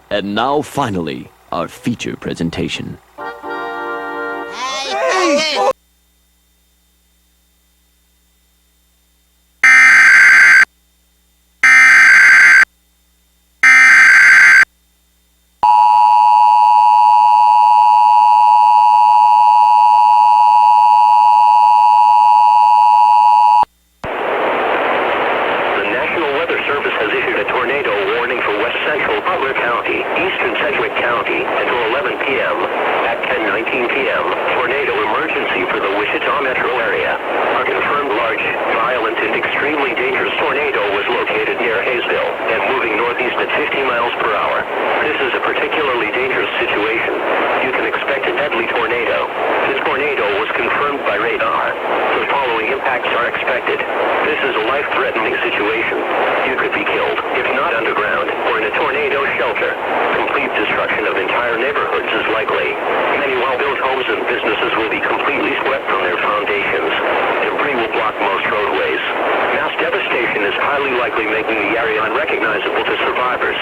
And now, finally, our feature presentation. Hey! Service has issued a tornado warning for west central Butler County, eastern Sedgwick County until 11 p.m. At 10:19 p.m., tornado emergency for the Wichita metro area. A confirmed large, violent, and extremely dangerous tornado was located near Hayesville and moving northeast at 50 miles per hour. This is a particularly dangerous situation. You can expect a deadly tornado. This tornado was confirmed by radar. The following impacts are expected. This is a life-threatening situation. You could be killed, if not underground, or in a tornado shelter. Complete destruction of entire neighborhoods is likely. Many well-built homes and businesses will be completely swept from their foundations. Debris will block most roadways. Mass devastation is highly likely, making the area unrecognizable to survivors.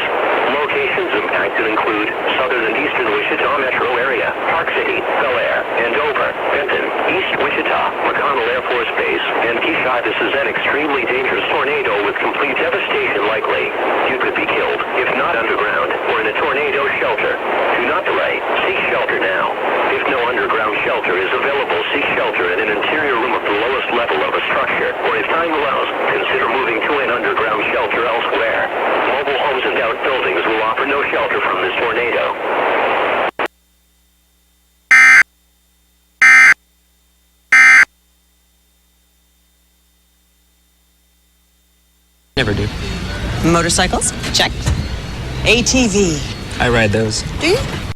Locations impacted include southern and eastern Wichita metro area, Park City, Bel Air, Andover, Benton, East Wichita, McConnell Air Force Base, and Keyshaw. This is an extremely dangerous tornado with complete devastation likely. You could be killed, if not underground, or in a tornado shelter. Do not delay. Seek shelter now. If no underground shelter is available, seek shelter in an interior room of the lowest level of a structure, or if time allows, consider moving to an underground shelter elsewhere. Mobile homes and outbuildings will offer no shelter from this tornado. Never do. Motorcycles? Check. ATV. I ride those. Do you?